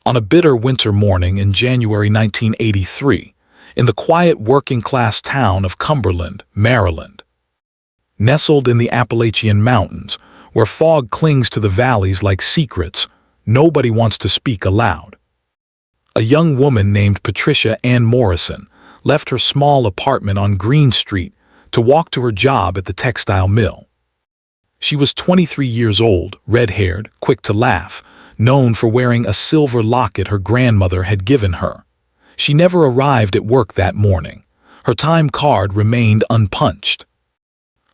On a bitter winter morning in January 1983, in the quiet working-class town of Cumberland, Maryland, nestled in the Appalachian Mountains, where fog clings to the valleys like secrets nobody wants to speak aloud, a young woman named Patricia Ann Morrison left her small apartment on Green Street to walk to her job at the textile mill. She was 23 years old, red-haired, quick to laugh, known for wearing a silver locket her grandmother had given her. She never arrived at work that morning. Her time card remained unpunched.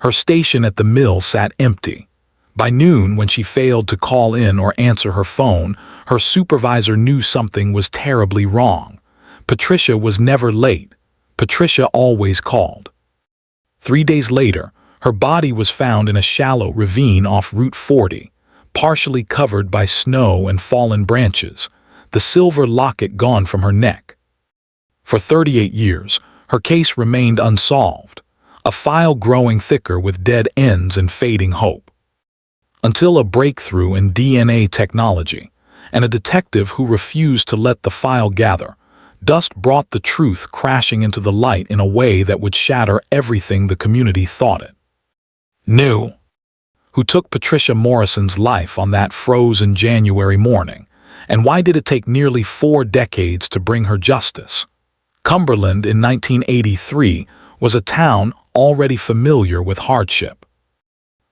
Her station at the mill sat empty. By noon, when she failed to call in or answer her phone, her supervisor knew something was terribly wrong. Patricia was never late. Patricia always called. 3 days later, her body was found in a shallow ravine off Route 40, partially covered by snow and fallen branches, the silver locket gone from her neck. For 38 years, her case remained unsolved, a file growing thicker with dead ends and fading hope. Until a breakthrough in DNA technology, and a detective who refused to let the file gather, dust brought the truth crashing into the light in a way that would shatter everything the community thought it knew. Who took Patricia Morrison's life on that frozen January morning, and why did it take nearly 4 decades to bring her justice? Cumberland in 1983 was a town already familiar with hardship.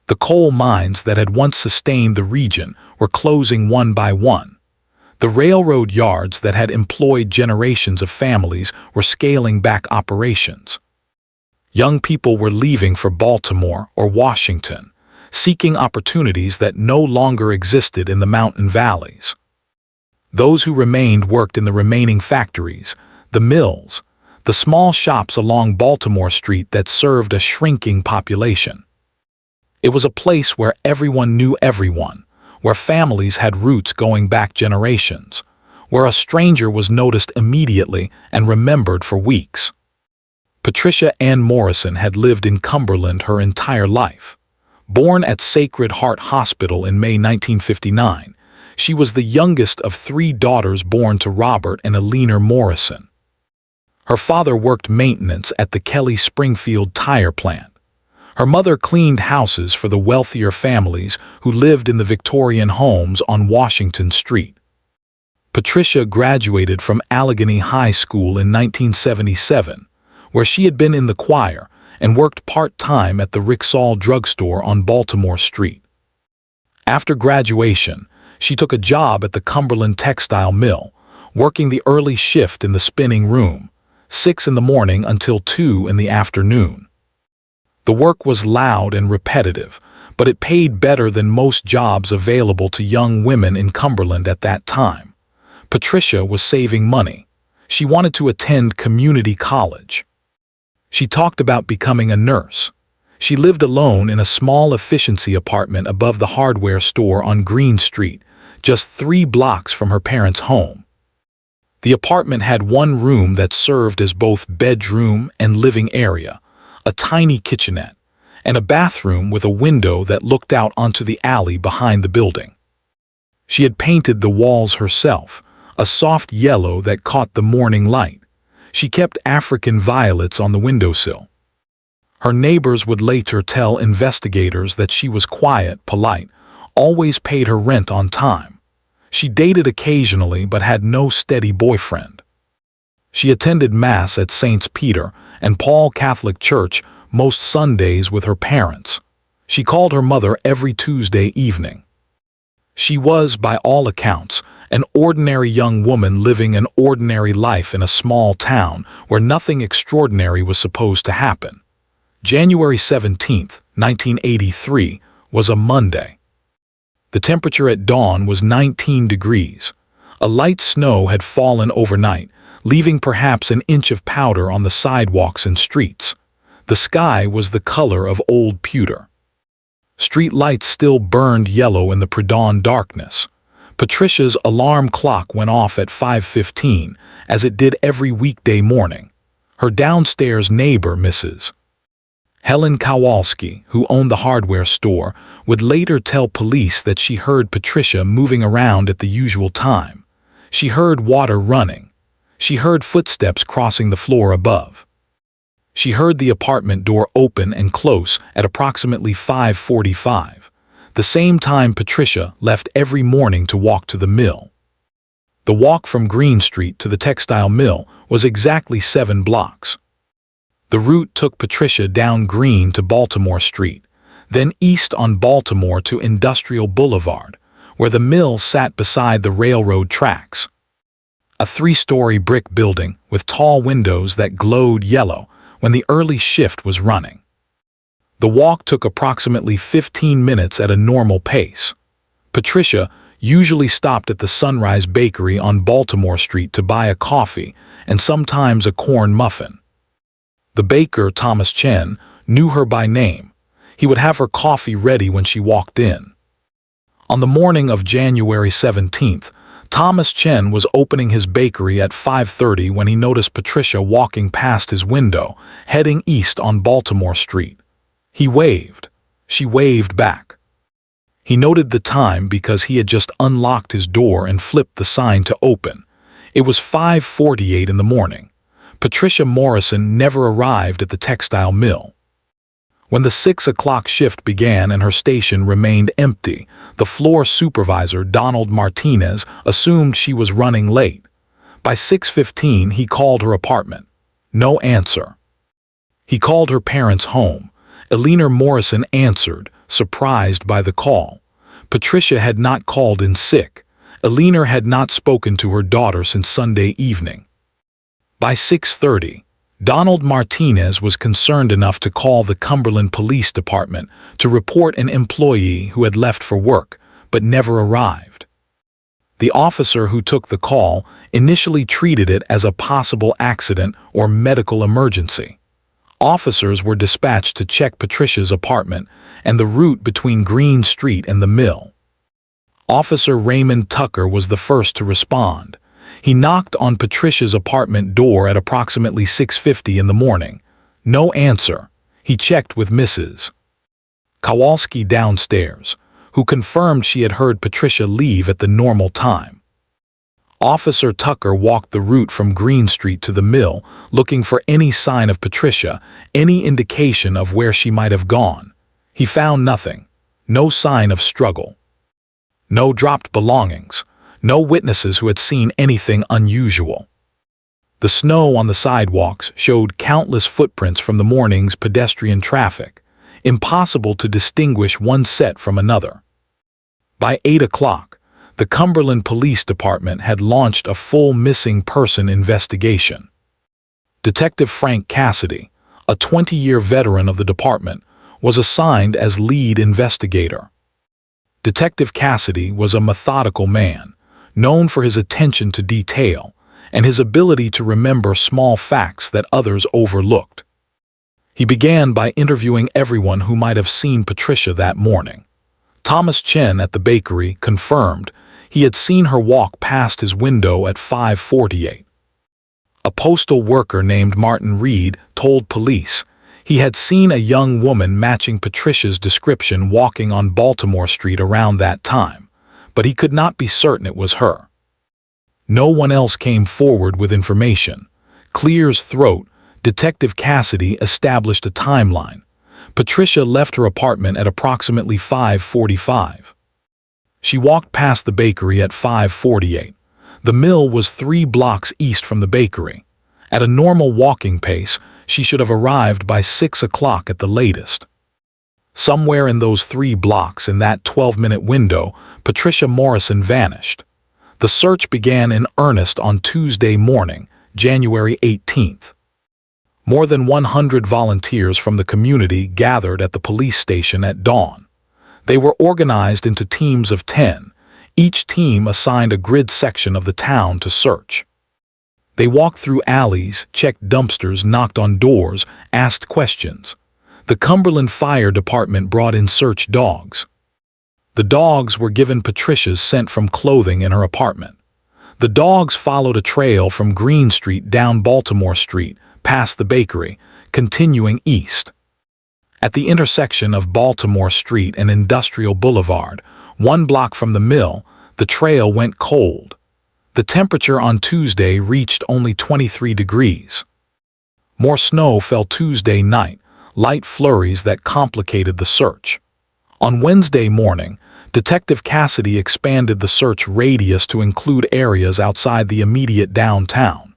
The coal mines that had once sustained the region were closing one by one. The railroad yards that had employed generations of families were scaling back operations. Young people were leaving for Baltimore or Washington, seeking opportunities that no longer existed in the mountain valleys. Those who remained worked in the remaining factories, the mills, the small shops along Baltimore Street that served a shrinking population. It was a place where everyone knew everyone, where families had roots going back generations, where a stranger was noticed immediately and remembered for weeks. Patricia Ann Morrison had lived in Cumberland her entire life. Born at Sacred Heart Hospital in May 1959, she was the youngest of 3 daughters born to Robert and Eleanor Morrison. Her father worked maintenance at the Kelly Springfield tire plant. Her mother cleaned houses for the wealthier families who lived in the Victorian homes on Washington Street. Patricia graduated from Allegheny High School in 1977, where she had been in the choir and worked part-time at the Rexall drugstore on Baltimore Street. After graduation, she took a job at the Cumberland textile mill, working the early shift in the spinning room, 6 in the morning until 2 in the afternoon. The work was loud and repetitive, but it paid better than most jobs available to young women in Cumberland at that time. Patricia was saving money. She wanted to attend community college. She talked about becoming a nurse. She lived alone in a small efficiency apartment above the hardware store on Green Street, just 3 blocks from her parents' home. The apartment had one room that served as both bedroom and living area, a tiny kitchenette, and a bathroom with a window that looked out onto the alley behind the building. She had painted the walls herself, a soft yellow that caught the morning light. She kept African violets on the windowsill. Her neighbors would later tell investigators that she was quiet, polite, always paid her rent on time. She dated occasionally but had no steady boyfriend. She attended Mass at St. Peter and Paul Catholic Church most Sundays with her parents. She called her mother every Tuesday evening. She was, by all accounts, an ordinary young woman living an ordinary life in a small town where nothing extraordinary was supposed to happen. January 17, 1983, was a Monday. The temperature at dawn was 19 degrees. A light snow had fallen overnight, leaving perhaps an inch of powder on the sidewalks and streets. The sky was the color of old pewter. Street lights still burned yellow in the pre-dawn darkness. Patricia's alarm clock went off at 5:15, as it did every weekday morning. Her downstairs neighbor, Mrs. Helen Kowalski, who owned the hardware store, would later tell police that she heard Patricia moving around at the usual time. She heard water running. She heard footsteps crossing the floor above. She heard the apartment door open and close at approximately 5:45, the same time Patricia left every morning to walk to the mill. The walk from Green Street to the textile mill was exactly 7 blocks. The route took Patricia down Green to Baltimore Street, then east on Baltimore to Industrial Boulevard, where the mill sat beside the railroad tracks. A 3-story brick building with tall windows that glowed yellow when the early shift was running. The walk took approximately 15 minutes at a normal pace. Patricia usually stopped at the Sunrise Bakery on Baltimore Street to buy a coffee and sometimes a corn muffin. The baker, Thomas Chen, knew her by name. He would have her coffee ready when she walked in. On the morning of January 17th, Thomas Chen was opening his bakery at 5:30 when he noticed Patricia walking past his window, heading east on Baltimore Street. He waved. She waved back. He noted the time because he had just unlocked his door and flipped the sign to open. It was 5:48 in the morning. Patricia Morrison never arrived at the textile mill. When the 6 o'clock shift began and her station remained empty, the floor supervisor, Donald Martinez, assumed she was running late. By 6:15, he called her apartment. No answer. He called her parents' home. Eleanor Morrison answered, surprised by the call. Patricia had not called in sick. Eleanor had not spoken to her daughter since Sunday evening. By 6:30, Donald Martinez was concerned enough to call the Cumberland Police Department to report an employee who had left for work but never arrived. The officer who took the call initially treated it as a possible accident or medical emergency. Officers were dispatched to check Patricia's apartment and the route between Green Street and the mill. Officer Raymond Tucker was the first to respond. He knocked on Patricia's apartment door at approximately 6:50 in the morning. No answer. He checked with Mrs. Kowalski downstairs, who confirmed she had heard Patricia leave at the normal time. Officer Tucker walked the route from Green Street to the mill, looking for any sign of Patricia, any indication of where she might have gone. He found nothing. No sign of struggle. No dropped belongings. No witnesses who had seen anything unusual. The snow on the sidewalks showed countless footprints from the morning's pedestrian traffic, impossible to distinguish one set from another. By 8 o'clock, the Cumberland Police Department had launched a full missing person investigation. Detective Frank Cassidy, a 20-year veteran of the department, was assigned as lead investigator. Detective Cassidy was a methodical man, known for his attention to detail and his ability to remember small facts that others overlooked. He began by interviewing everyone who might have seen Patricia that morning. Thomas Chen at the bakery confirmed he had seen her walk past his window at 5:48. A postal worker named Martin Reed told police he had seen a young woman matching Patricia's description walking on Baltimore Street around that time, but he could not be certain it was her. No one else came forward with information. Clear's throat, Detective Cassidy established a timeline. Patricia left her apartment at approximately 5:45. She walked past the bakery at 5:48. The mill was 3 blocks east from the bakery. At a normal walking pace, she should have arrived by 6 o'clock at the latest. Somewhere in those 3 blocks, in that 12-minute window, Patricia Morrison vanished. The search began in earnest on Tuesday morning, January 18th. More than 100 volunteers from the community gathered at the police station at dawn. They were organized into teams of 10. Each team assigned a grid section of the town to search. They walked through alleys, checked dumpsters, knocked on doors, asked questions. The Cumberland Fire Department brought in search dogs. The dogs were given Patricia's scent from clothing in her apartment. The dogs followed a trail from Green Street down Baltimore Street, past the bakery, continuing east. At the intersection of Baltimore Street and Industrial Boulevard, 1 block from the mill, the trail went cold. The temperature on Tuesday reached only 23 degrees. More snow fell Tuesday night, light flurries that complicated the search. On Wednesday morning, Detective Cassidy expanded the search radius to include areas outside the immediate downtown.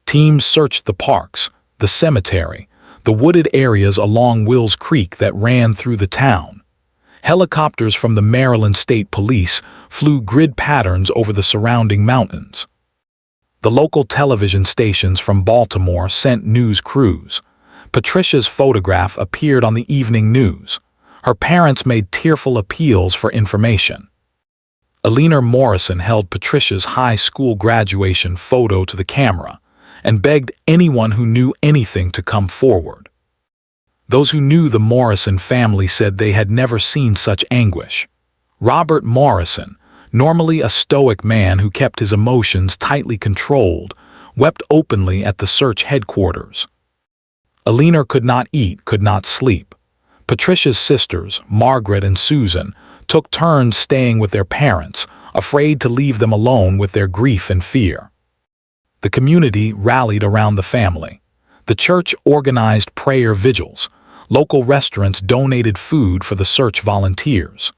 Teams searched the parks, the cemetery, the wooded areas along Wills Creek that ran through the town. Helicopters from the Maryland State Police flew grid patterns over the surrounding mountains. The local television stations from Baltimore sent news crews. Patricia's photograph appeared on the evening news. Her parents made tearful appeals for information. Eleanor Morrison held Patricia's high school graduation photo to the camera and begged anyone who knew anything to come forward. Those who knew the Morrison family said they had never seen such anguish. Robert Morrison, normally a stoic man who kept his emotions tightly controlled, wept openly at the search headquarters. Eleanor could not eat, could not sleep. Patricia's sisters, Margaret and Susan, took turns staying with their parents, afraid to leave them alone with their grief and fear. The community rallied around the family. The church organized prayer vigils. Local restaurants donated food for the search volunteers.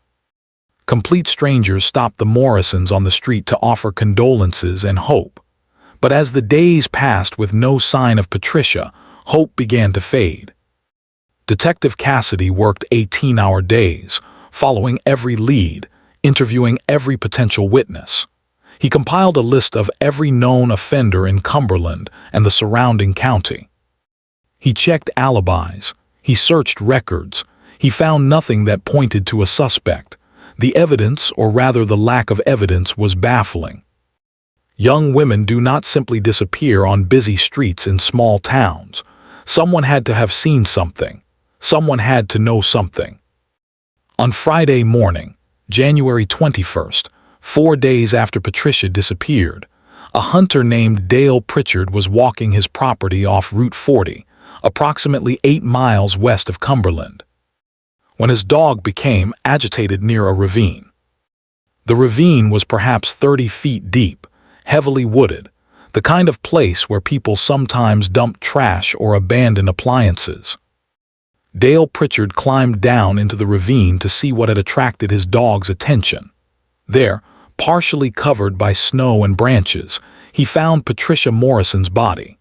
Complete strangers stopped the Morrisons on the street to offer condolences and hope. But as the days passed with no sign of Patricia, hope began to fade. Detective Cassidy worked 18-hour days, following every lead, interviewing every potential witness. He compiled a list of every known offender in Cumberland and the surrounding county. He checked alibis. He searched records. He found nothing that pointed to a suspect. The evidence, or rather the lack of evidence, was baffling. Young women do not simply disappear on busy streets in small towns. Someone had to have seen something. Someone had to know something. On Friday morning, January 21st, 4 days after Patricia disappeared, a hunter named Dale Pritchard was walking his property off Route 40, approximately 8 miles west of Cumberland, when his dog became agitated near a ravine. The ravine was perhaps 30 feet deep, heavily wooded, the kind of place where people sometimes dump trash or abandon appliances. Dale Pritchard climbed down into the ravine to see what had attracted his dog's attention. There, partially covered by snow and branches, he found Patricia Morrison's body.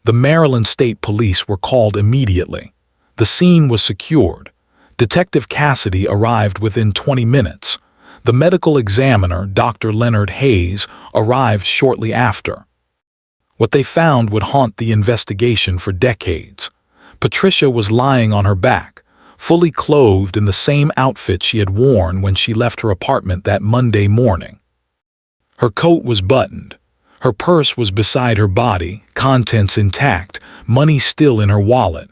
The Maryland State Police were called immediately. The scene was secured. Detective Cassidy arrived within 20 minutes. The medical examiner, Dr. Leonard Hayes, arrived shortly after. What they found would haunt the investigation for decades. Patricia was lying on her back, fully clothed in the same outfit she had worn when she left her apartment that Monday morning. Her coat was buttoned. Her purse was beside her body, contents intact, money still in her wallet.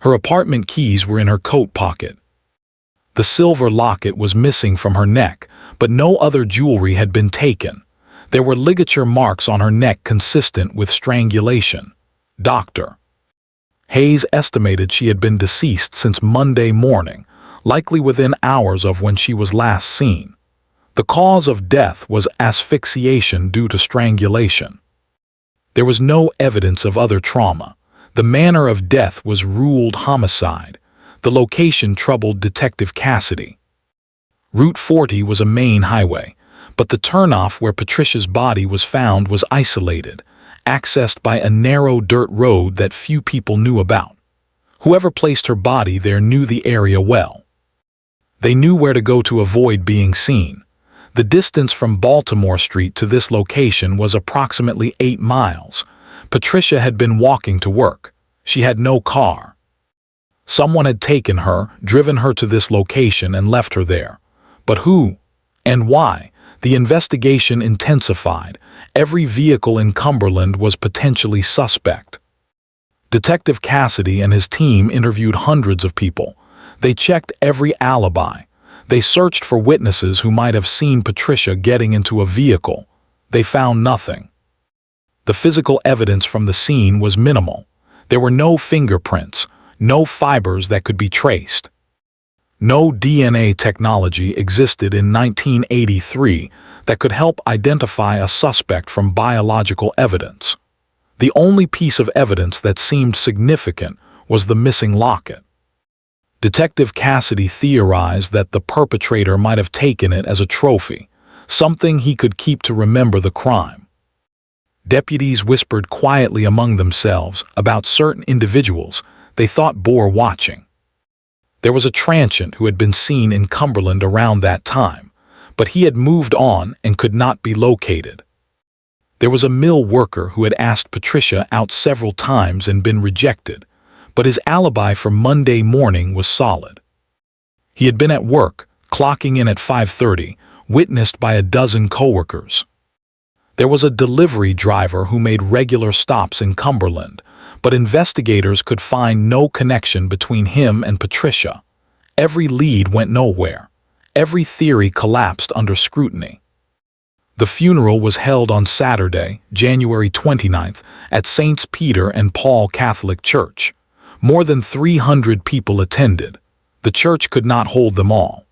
Her apartment keys were in her coat pocket. The silver locket was missing from her neck, but no other jewelry had been taken. There were ligature marks on her neck consistent with strangulation. Dr. Hayes estimated she had been deceased since Monday morning, likely within hours of when she was last seen. The cause of death was asphyxiation due to strangulation. There was no evidence of other trauma. The manner of death was ruled homicide. The location troubled Detective Cassidy. Route 40 was a main highway, but the turnoff where Patricia's body was found was isolated, accessed by a narrow dirt road that few people knew about. Whoever placed her body there knew the area well. They knew where to go to avoid being seen. The distance from Baltimore Street to this location was approximately 8 miles. Patricia had been walking to work. She had no car. Someone had taken her, driven her to this location, and left her there. But who? And why? The investigation intensified. Every vehicle in Cumberland was potentially suspect. Detective Cassidy and his team interviewed hundreds of people. They checked every alibi. They searched for witnesses who might have seen Patricia getting into a vehicle. They found nothing. The physical evidence from the scene was minimal. There were no fingerprints, no fibers that could be traced. No DNA technology existed in 1983 that could help identify a suspect from biological evidence. The only piece of evidence that seemed significant was the missing locket. Detective Cassidy theorized that the perpetrator might have taken it as a trophy, something he could keep to remember the crime. Deputies whispered quietly among themselves about certain individuals they thought bore watching. There was a transient who had been seen in Cumberland around that time, but he had moved on and could not be located. There was a mill worker who had asked Patricia out several times and been rejected, but his alibi for Monday morning was solid. He had been at work, clocking in at 5:30, witnessed by a dozen coworkers. There was a delivery driver who made regular stops in Cumberland, but investigators could find no connection between him and Patricia. Every lead went nowhere. Every theory collapsed under scrutiny. The funeral was held on Saturday, January 29th, at Saints Peter and Paul Catholic Church. More than 300 people attended. The church could not hold them all.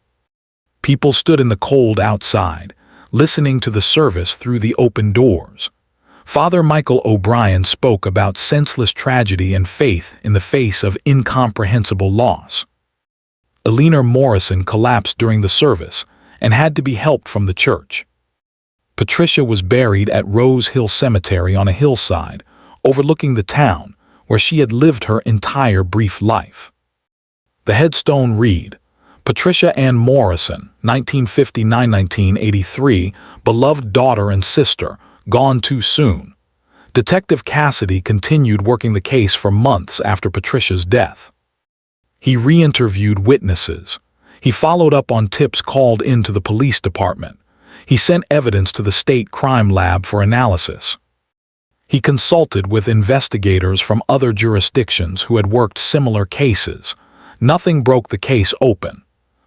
People stood in the cold outside, listening to the service through the open doors. Father Michael O'Brien spoke about senseless tragedy and faith in the face of incomprehensible loss. Eleanor Morrison collapsed during the service and had to be helped from the church. Patricia was buried at Rose Hill Cemetery on a hillside, overlooking the town where she had lived her entire brief life. The headstone read, Patricia Ann Morrison, 1959–1983, beloved daughter and sister, gone too soon. Detective Cassidy continued working the case for months after Patricia's death. He re-interviewed witnesses. He followed up on tips called into the police department. He sent evidence to the state crime lab for analysis. He consulted with investigators from other jurisdictions who had worked similar cases. Nothing broke the case open.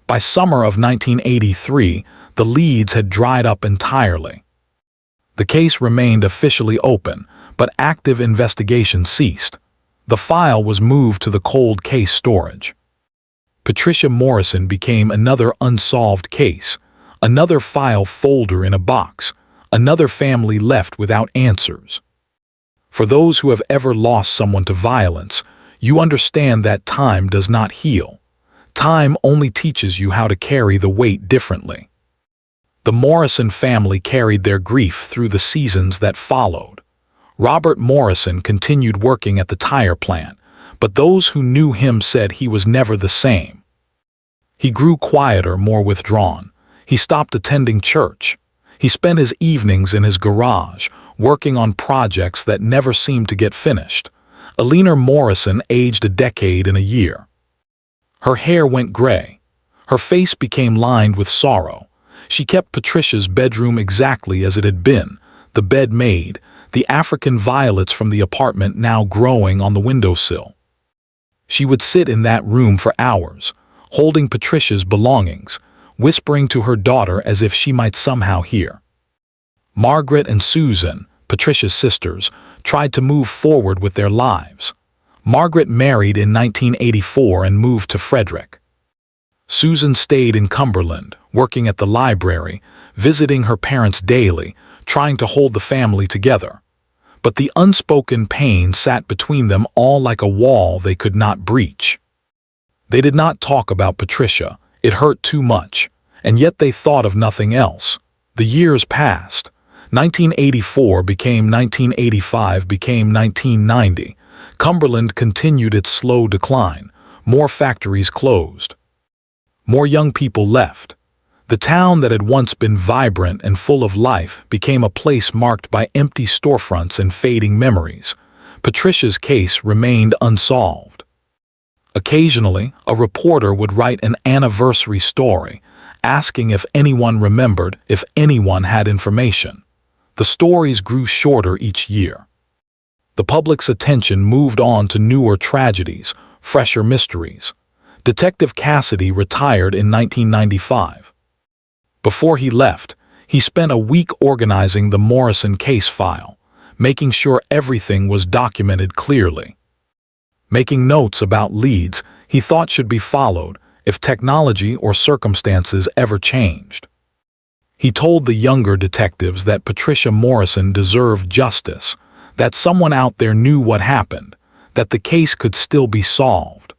By summer of 1983, the leads had dried up entirely. The case remained officially open, but active investigation ceased. The file was moved to the cold case storage. Patricia Morrison became another unsolved case, another file folder in a box, another family left without answers. For those who have ever lost someone to violence, you understand that time does not heal. Time only teaches you how to carry the weight differently. The Morrison family carried their grief through the seasons that followed. Robert Morrison continued working at the tire plant, but those who knew him said he was never the same. He grew quieter, more withdrawn. He stopped attending church. He spent his evenings in his garage, working on projects that never seemed to get finished. Eleanor Morrison aged a decade in a year. Her hair went gray. Her face became lined with sorrow. She kept Patricia's bedroom exactly as it had been, the bed made, the African violets from the apartment now growing on the windowsill. She would sit in that room for hours, holding Patricia's belongings, whispering to her daughter as if she might somehow hear. Margaret and Susan, Patricia's sisters, tried to move forward with their lives. Margaret married in 1984 and moved to Frederick. Susan stayed in Cumberland, working at the library, visiting her parents daily, trying to hold the family together. But the unspoken pain sat between them all like a wall they could not breach. They did not talk about Patricia. It hurt too much, and yet they thought of nothing else. The years passed. 1984 became 1985, became 1990. Cumberland continued its slow decline. More factories closed. More young people left. The town that had once been vibrant and full of life became a place marked by empty storefronts and fading memories. Patricia's case remained unsolved. Occasionally, a reporter would write an anniversary story, asking if anyone remembered, if anyone had information. The stories grew shorter each year. The public's attention moved on to newer tragedies, fresher mysteries. Detective Cassidy retired in 1995. Before he left, he spent a week organizing the Morrison case file, making sure everything was documented clearly. Making notes about leads he thought should be followed if technology or circumstances ever changed. He told the younger detectives that Patricia Morrison deserved justice, that someone out there knew what happened, that the case could still be solved.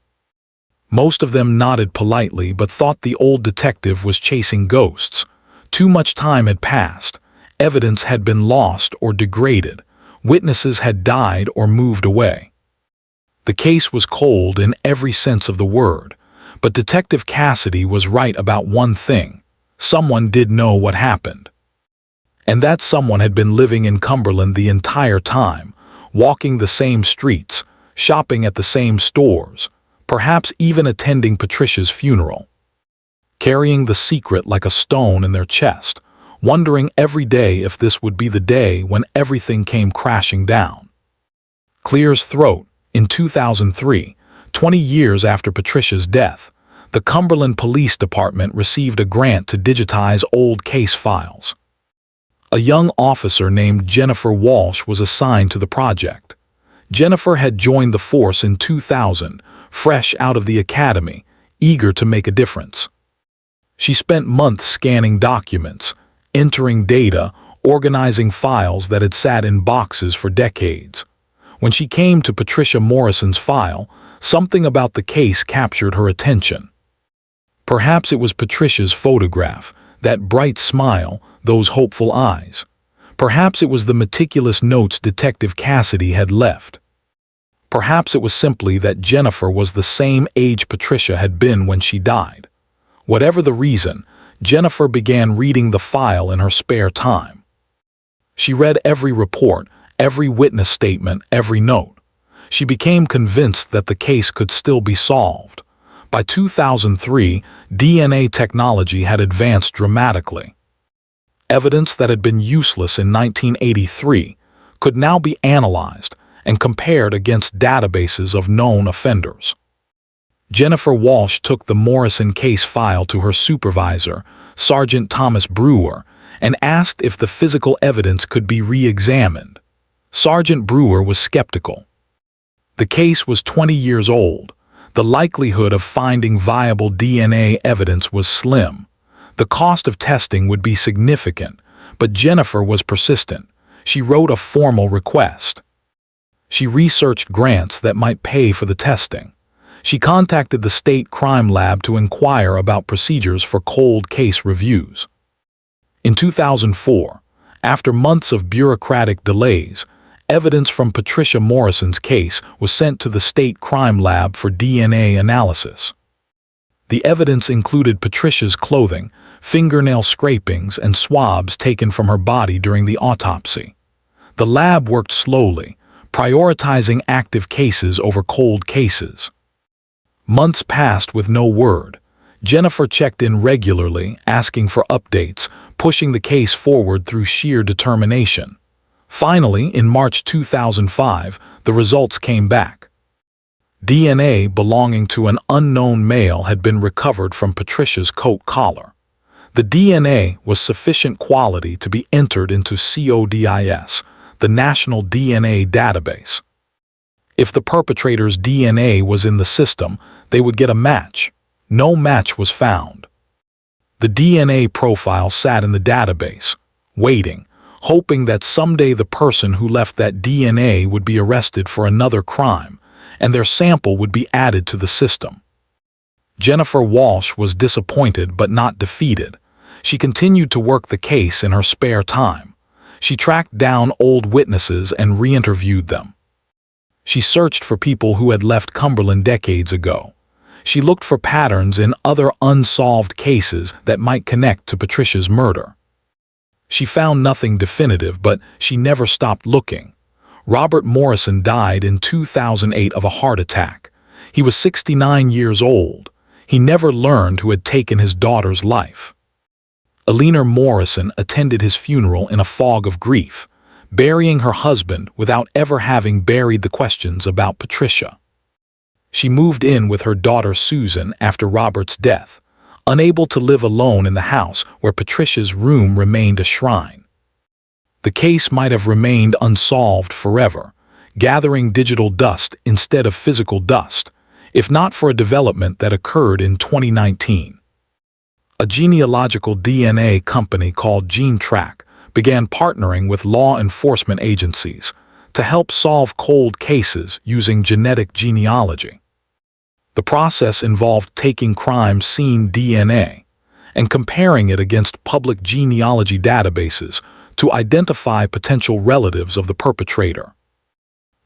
Most of them nodded politely but thought the old detective was chasing ghosts. Too much time had passed, evidence had been lost or degraded, witnesses had died or moved away. The case was cold in every sense of the word, but Detective Cassidy was right about one thing: someone did know what happened. And that someone had been living in Cumberland the entire time, walking the same streets, shopping at the same stores, perhaps even attending Patricia's funeral. Carrying the secret like a stone in their chest, wondering every day if this would be the day when everything came crashing down. Clear's throat. In 2003, 20 years after Patricia's death, the Cumberland Police Department received a grant to digitize old case files. A young officer named Jennifer Walsh was assigned to the project. Jennifer had joined the force in 2000, fresh out of the academy, eager to make a difference. She spent months scanning documents, entering data, organizing files that had sat in boxes for decades. When she came to Patricia Morrison's file, something about the case captured her attention. Perhaps it was Patricia's photograph, that bright smile, those hopeful eyes. Perhaps it was the meticulous notes Detective Cassidy had left. Perhaps it was simply that Jennifer was the same age Patricia had been when she died. Whatever the reason, Jennifer began reading the file in her spare time. She read every report, every witness statement, every note. She became convinced that the case could still be solved. By 2003, DNA technology had advanced dramatically. Evidence that had been useless in 1983 could now be analyzed and compared against databases of known offenders. Jennifer Walsh took the Morrison case file to her supervisor, Sergeant Thomas Brewer, and asked if the physical evidence could be re-examined. Sergeant Brewer was skeptical. The case was 20 years old. The likelihood of finding viable DNA evidence was slim. The cost of testing would be significant, but Jennifer was persistent. She wrote a formal request. She researched grants that might pay for the testing. She contacted the state crime lab to inquire about procedures for cold case reviews. In 2004, after months of bureaucratic delays, evidence from Patricia Morrison's case was sent to the state crime lab for DNA analysis. The evidence included Patricia's clothing, fingernail scrapings, and swabs taken from her body during the autopsy. The lab worked slowly, prioritizing active cases over cold cases. Months passed with no word. Jennifer checked in regularly, asking for updates, pushing the case forward through sheer determination. Finally, in March 2005, the results came back. DNA belonging to an unknown male had been recovered from Patricia's coat collar. The DNA was sufficient quality to be entered into CODIS, the National DNA Database. If the perpetrator's DNA was in the system, they would get a match. No match was found. The DNA profile sat in the database, waiting, hoping that someday the person who left that DNA would be arrested for another crime, and their sample would be added to the system. Jennifer Walsh was disappointed but not defeated. She continued to work the case in her spare time. She tracked down old witnesses and re-interviewed them. She searched for people who had left Cumberland decades ago. She looked for patterns in other unsolved cases that might connect to Patricia's murder. She found nothing definitive, but she never stopped looking. Robert Morrison died in 2008 of a heart attack. He was 69 years old. He never learned who had taken his daughter's life. Eleanor Morrison attended his funeral in a fog of grief, burying her husband without ever having buried the questions about Patricia. She moved in with her daughter Susan after Robert's death, unable to live alone in the house where Patricia's room remained a shrine. The case might have remained unsolved forever, gathering digital dust instead of physical dust. if not for a development that occurred in 2019. A genealogical DNA company called GeneTrack began partnering with law enforcement agencies to help solve cold cases using genetic genealogy. The process involved taking crime scene DNA and comparing it against public genealogy databases to identify potential relatives of the perpetrator.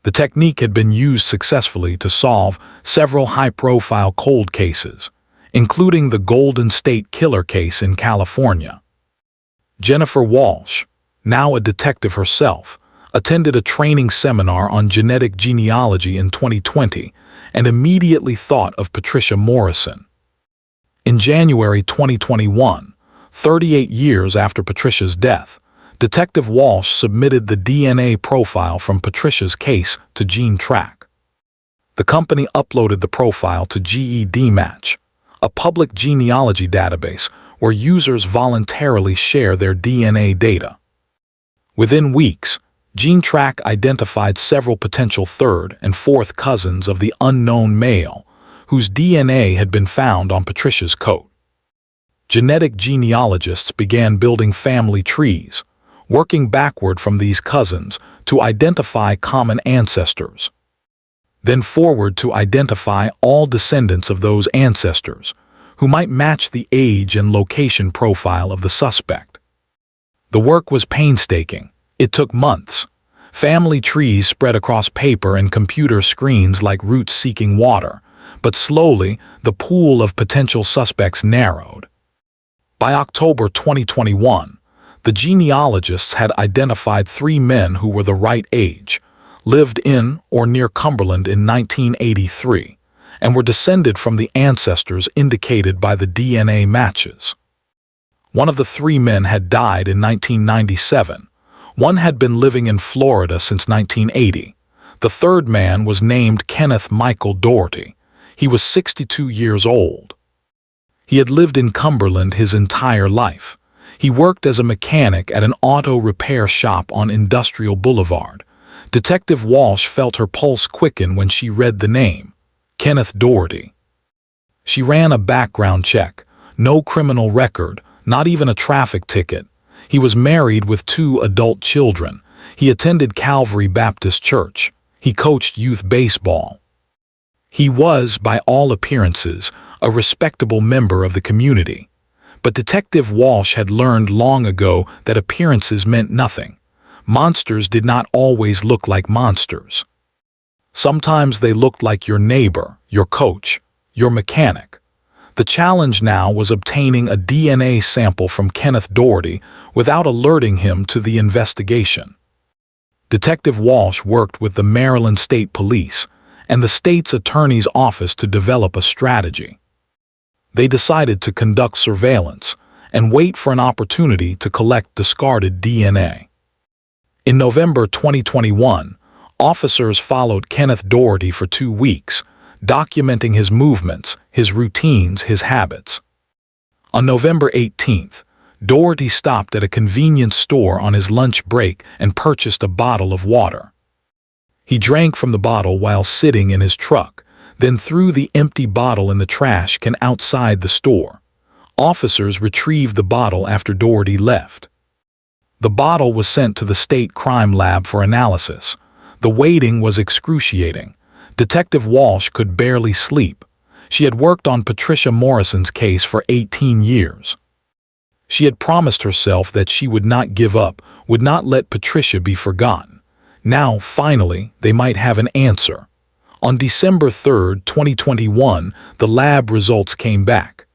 The technique had been used successfully to solve several high-profile cold cases, including the Golden State Killer case in California. Jennifer Walsh, now a detective herself, attended a training seminar on genetic genealogy in 2020 and immediately thought of Patricia Morrison. In January 2021, 38 years after Patricia's death, Detective Walsh submitted the DNA profile from Patricia's case to GeneTrack. The company uploaded the profile to GEDmatch, a public genealogy database where users voluntarily share their DNA data. Within weeks, GeneTrack identified several potential third and fourth cousins of the unknown male, whose DNA had been found on Patricia's coat. Genetic genealogists began building family trees, working backward from these cousins to identify common ancestors, then forward to identify all descendants of those ancestors, who might match the age and location profile of the suspect. The work was painstaking. It took months. Family trees spread across paper and computer screens like roots seeking water, but slowly the pool of potential suspects narrowed. By October 2021, the genealogists had identified 3 men who were the right age, lived in or near Cumberland in 1983, and were descended from the ancestors indicated by the DNA matches. One of the 3 men had died in 1997. One had been living in Florida since 1980. The third man was named Kenneth Michael Doherty. He was 62 years old. He had lived in Cumberland his entire life. He worked as a mechanic at an auto repair shop on Industrial Boulevard. Detective Walsh felt her pulse quicken when she read the name, Kenneth Doherty. She ran a background check. No criminal record, not even a traffic ticket. He was married with 2 adult children. He attended Calvary Baptist Church. He coached youth baseball. He was, by all appearances, a respectable member of the community. But Detective Walsh had learned long ago that appearances meant nothing. Monsters did not always look like monsters. Sometimes they looked like your neighbor, your coach, your mechanic. The challenge now was obtaining a DNA sample from Kenneth Doherty without alerting him to the investigation. Detective Walsh worked with the Maryland State Police and the state's attorney's office to develop a strategy. They decided to conduct surveillance and wait for an opportunity to collect discarded DNA. In November 2021, officers followed Kenneth Doherty for 2 weeks, documenting his movements, his routines, his habits. On November 18th, Doherty stopped at a convenience store on his lunch break and purchased a bottle of water. He drank from the bottle while sitting in his truck, then threw the empty bottle in the trash can outside the store. Officers retrieved the bottle after Doherty left. The bottle was sent to the state crime lab for analysis. The waiting was excruciating. Detective Walsh could barely sleep. She had worked on Patricia Morrison's case for 18 years. She had promised herself that she would not give up, would not let Patricia be forgotten. Now, finally, they might have an answer. On December 3, 2021, the lab results came back.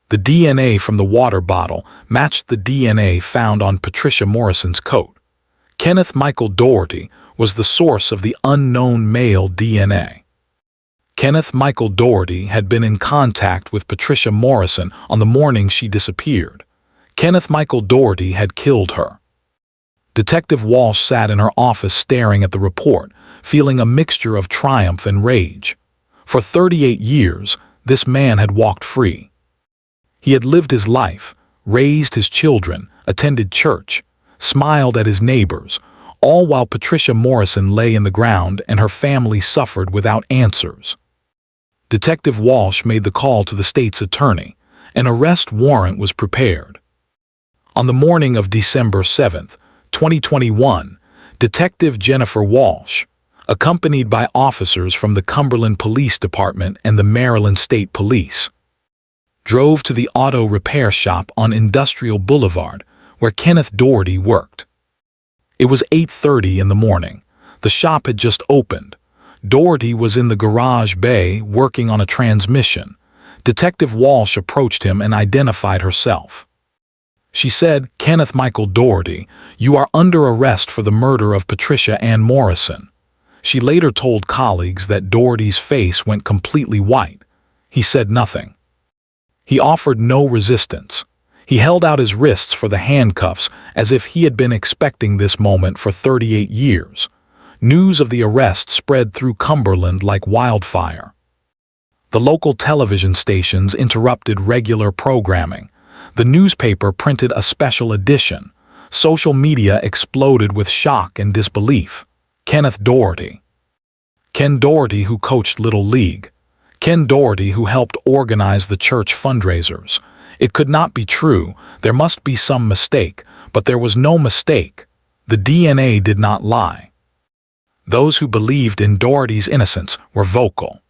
The DNA from the water bottle matched the DNA found on Patricia Morrison's coat. Kenneth Michael Doherty was the source of the unknown male DNA. Kenneth Michael Doherty had been in contact with Patricia Morrison on the morning she disappeared. Kenneth Michael Doherty had killed her. Detective Walsh sat in her office staring at the report, feeling a mixture of triumph and rage. For 38 years, this man had walked free. He had lived his life, raised his children, attended church, smiled at his neighbors, all while Patricia Morrison lay in the ground and her family suffered without answers. Detective Walsh made the call to the state's attorney. An arrest warrant was prepared. On the morning of December 7, 2021, Detective Jennifer Walsh, accompanied by officers from the Cumberland Police Department and the Maryland State Police, drove to the auto repair shop on Industrial Boulevard where Kenneth Doherty worked. It was 8:30 in the morning. The shop had just opened. Doherty was in the garage bay working on a transmission. Detective Walsh approached him and identified herself. She said, "Kenneth Michael Doherty, you are under arrest for the murder of Patricia Ann Morrison." She later told colleagues that Doherty's face went completely white. He said nothing. He offered no resistance. He held out his wrists for the handcuffs as if he had been expecting this moment for 38 years. News of the arrest spread through Cumberland like wildfire. The local television stations interrupted regular programming. The newspaper printed a special edition. Social media exploded with shock and disbelief. Kenneth Doherty. Ken Doherty, who coached Little League. Ken Doherty, who helped organize the church fundraisers. It could not be true. There must be some mistake, but there was no mistake. The DNA did not lie. Those who believed in Doherty's innocence were vocal.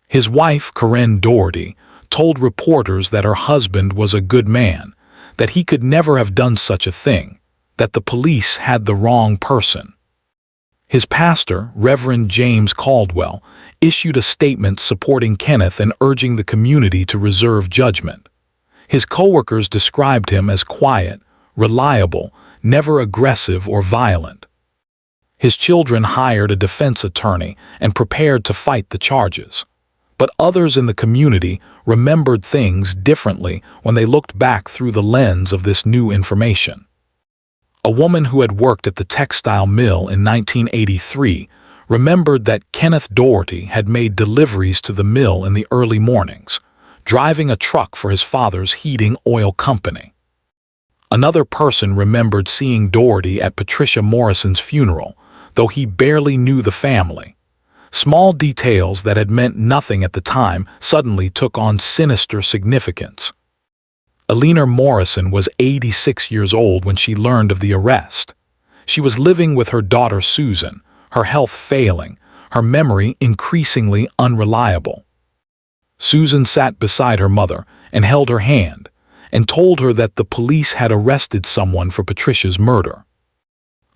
His wife, Katherine Doherty, told reporters that her husband was a good man, that he could never have done such a thing, that the police had the wrong person. His pastor, Reverend James Caldwell, issued a statement supporting Kenneth and urging the community to reserve judgment. His coworkers described him as quiet, reliable, never aggressive or violent. His children hired a defense attorney and prepared to fight the charges. But others in the community remembered things differently when they looked back through the lens of this new information. A woman who had worked at the textile mill in 1983 remembered that Kenneth Doherty had made deliveries to the mill in the early mornings, driving a truck for his father's heating oil company. Another person remembered seeing Doherty at Patricia Morrison's funeral, though he barely knew the family. Small details that had meant nothing at the time suddenly took on sinister significance. Eleanor Morrison was 86 years old when she learned of the arrest. She was living with her daughter Susan, her health failing, her memory increasingly unreliable. Susan sat beside her mother and held her hand and told her that the police had arrested someone for Patricia's murder.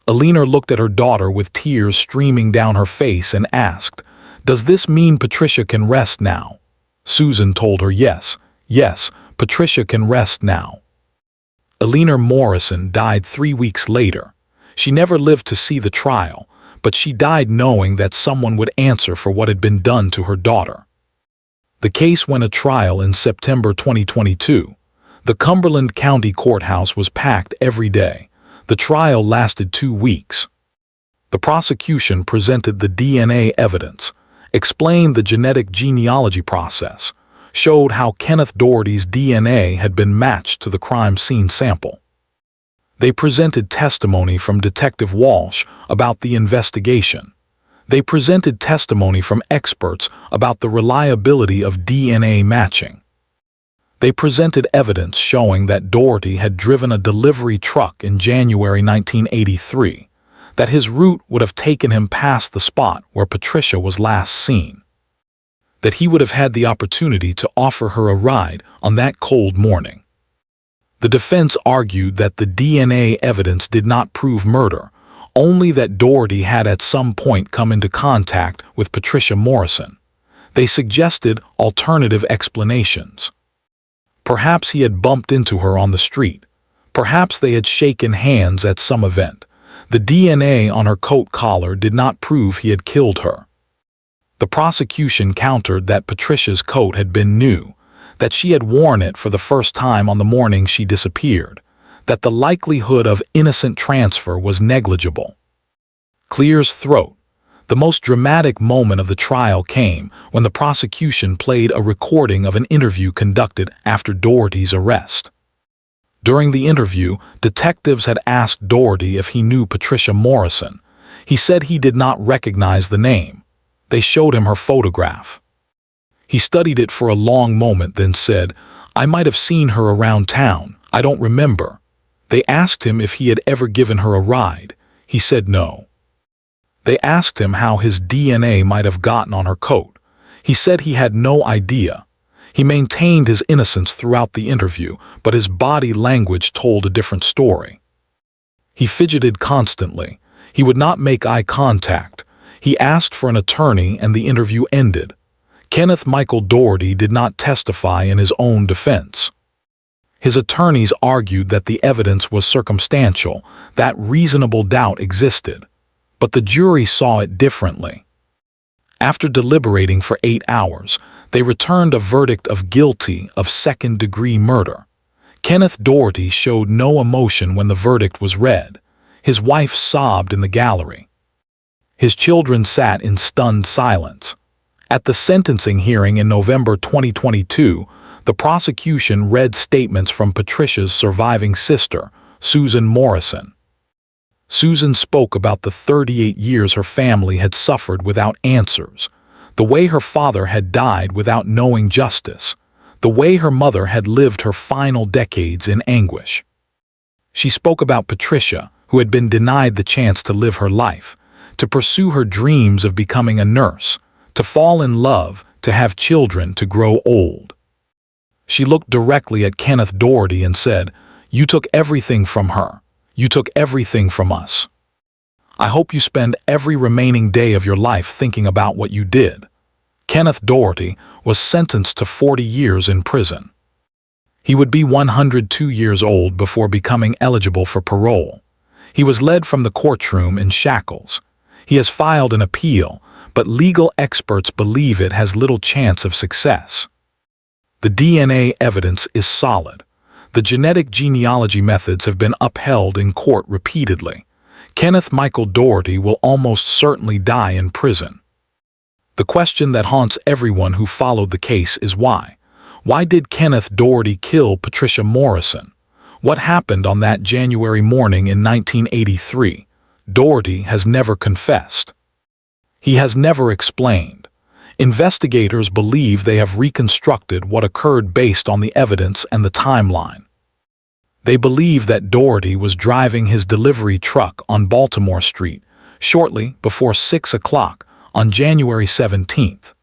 Eleanor looked at her daughter with tears streaming down her face and asked, "Does this mean Patricia can rest now?" Susan told her yes, Patricia can rest now. Eleanor Morrison died 3 weeks later. She never lived to see the trial, but she died knowing that someone would answer for what had been done to her daughter. The case went to trial in September 2022. The Cumberland County Courthouse was packed every day. The trial lasted 2 weeks. The prosecution presented the DNA evidence, explained the genetic genealogy process, showed how Kenneth Doherty's DNA had been matched to the crime scene sample. They presented testimony from Detective Walsh about the investigation. They presented testimony from experts about the reliability of DNA matching. They presented evidence showing that Doherty had driven a delivery truck in January 1983, that his route would have taken him past the spot where Patricia was last seen, that he would have had the opportunity to offer her a ride on that cold morning. The defense argued that the DNA evidence did not prove murder, only that Doherty had at some point come into contact with Patricia Morrison. They suggested alternative explanations. Perhaps he had bumped into her on the street. Perhaps they had shaken hands at some event. The DNA on her coat collar did not prove he had killed her. The prosecution countered that Patricia's coat had been new, that she had worn it for the first time on the morning she disappeared, that the likelihood of innocent transfer was negligible. Clear's throat. The most dramatic moment of the trial came when the prosecution played a recording of an interview conducted after Doherty's arrest. During the interview, detectives had asked Doherty if he knew Patricia Morrison. He said he did not recognize the name. They showed him her photograph. He studied it for a long moment, then said, "I might have seen her around town. I don't remember." They asked him if he had ever given her a ride. He said no. They asked him how his DNA might have gotten on her coat. He said he had no idea. He maintained his innocence throughout the interview, but his body language told a different story. He fidgeted constantly. He would not make eye contact. He asked for an attorney and the interview ended. Kenneth Michael Doherty did not testify in his own defense. His attorneys argued that the evidence was circumstantial, that reasonable doubt existed. But the jury saw it differently. After deliberating for 8 hours, they returned a verdict of guilty of second-degree murder. Kenneth Doherty showed no emotion when the verdict was read. His wife sobbed in the gallery. His children sat in stunned silence. At the sentencing hearing in November 2022, the prosecution read statements from Patricia's surviving sister, Susan Morrison. Susan spoke about the 38 years her family had suffered without answers, the way her father had died without knowing justice, the way her mother had lived her final decades in anguish. She spoke about Patricia, who had been denied the chance to live her life, to pursue her dreams of becoming a nurse, to fall in love, to have children, to grow old. She looked directly at Kenneth Doherty and said, "You took everything from her. You took everything from us. I hope you spend every remaining day of your life thinking about what you did." Kenneth Doherty was sentenced to 40 years in prison. He would be 102 years old before becoming eligible for parole. He was led from the courtroom in shackles. He has filed an appeal, but legal experts believe it has little chance of success. The DNA evidence is solid. The genetic genealogy methods have been upheld in court repeatedly. Kenneth Michael Doherty will almost certainly die in prison. The question that haunts everyone who followed the case is why? Why did Kenneth Doherty kill Patricia Morrison? What happened on that January morning in 1983? Doherty has never confessed. He has never explained. Investigators believe they have reconstructed what occurred based on the evidence and the timeline. They believe that Doherty was driving his delivery truck on Baltimore Street shortly before 6 o'clock on January 17th.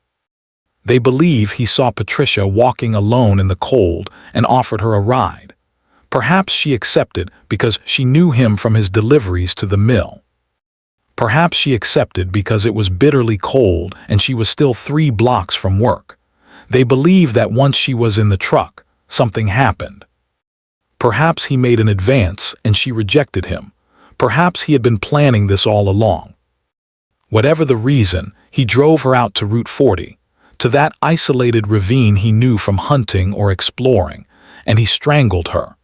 They believe he saw Patricia walking alone in the cold and offered her a ride. Perhaps she accepted because she knew him from his deliveries to the mill. Perhaps she accepted because it was bitterly cold and she was still 3 blocks from work. They believe that once she was in the truck, something happened. Perhaps he made an advance and she rejected him. Perhaps he had been planning this all along. Whatever the reason, he drove her out to Route 40, to that isolated ravine he knew from hunting or exploring, and he strangled her.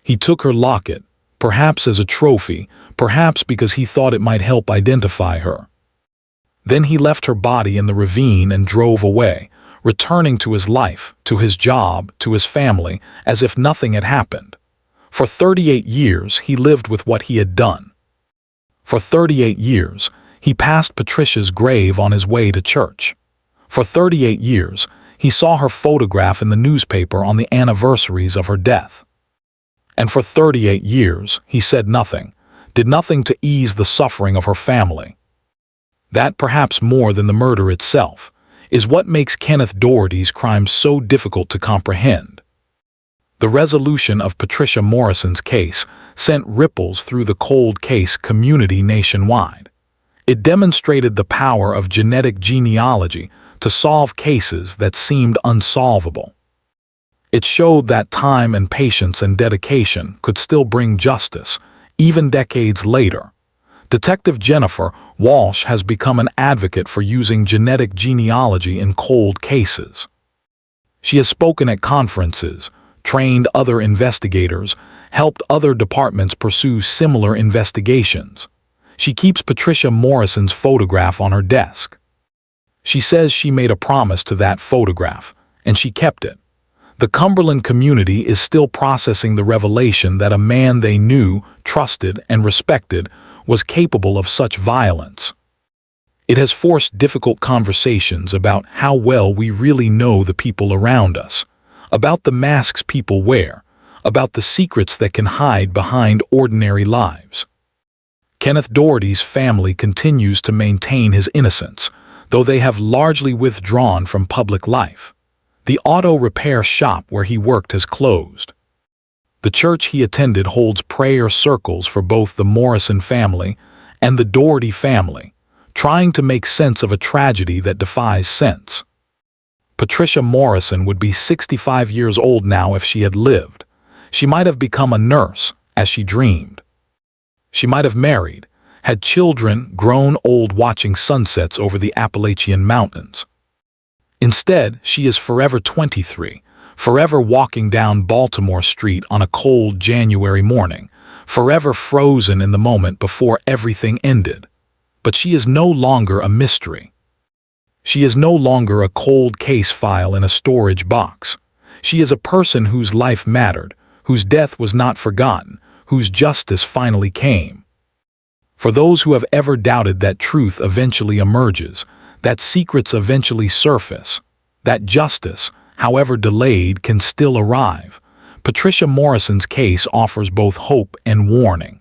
He took her locket, perhaps as a trophy, perhaps because he thought it might help identify her. Then he left her body in the ravine and drove away, returning to his life, to his job, to his family, as if nothing had happened. For 38 years, he lived with what he had done. For 38 years, he passed Patricia's grave on his way to church. For 38 years, he saw her photograph in the newspaper on the anniversaries of her death. And for 38 years, he said nothing, did nothing to ease the suffering of her family. That, perhaps more than the murder itself, is what makes Kenneth Doherty's crime so difficult to comprehend. The resolution of Patricia Morrison's case sent ripples through the cold case community nationwide. It demonstrated the power of genetic genealogy to solve cases that seemed unsolvable. It showed that time and patience and dedication could still bring justice, even decades later. Detective Jennifer Walsh has become an advocate for using genetic genealogy in cold cases. She has spoken at conferences, trained other investigators, helped other departments pursue similar investigations. She keeps Patricia Morrison's photograph on her desk. She says she made a promise to that photograph, and she kept it. The Cumberland community is still processing the revelation that a man they knew, trusted, and respected was capable of such violence. It has forced difficult conversations about how well we really know the people around us, about the masks people wear, about the secrets that can hide behind ordinary lives. Kenneth Doherty's family continues to maintain his innocence, though they have largely withdrawn from public life. The auto repair shop where he worked has closed. The church he attended holds prayer circles for both the Morrison family and the Doherty family, trying to make sense of a tragedy that defies sense. Patricia Morrison would be 65 years old now if she had lived. She might have become a nurse, as she dreamed. She might have married, had children, grown old watching sunsets over the Appalachian Mountains. Instead, she is forever 23, forever walking down Baltimore Street on a cold January morning, forever frozen in the moment before everything ended. But she is no longer a mystery. She is no longer a cold case file in a storage box. She is a person whose life mattered, whose death was not forgotten, whose justice finally came. For those who have ever doubted that truth eventually emerges, that secrets eventually surface, that justice, however delayed, can still arrive, Patricia Morrison's case offers both hope and warning.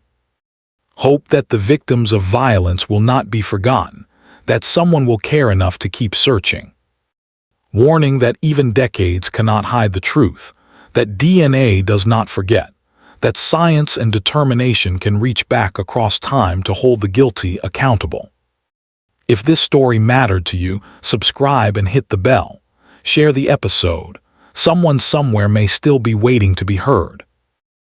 Hope that the victims of violence will not be forgotten, that someone will care enough to keep searching. Warning that even decades cannot hide the truth, that DNA does not forget, that science and determination can reach back across time to hold the guilty accountable. If this story mattered to you, subscribe and hit the bell. Share the episode. Someone somewhere may still be waiting to be heard.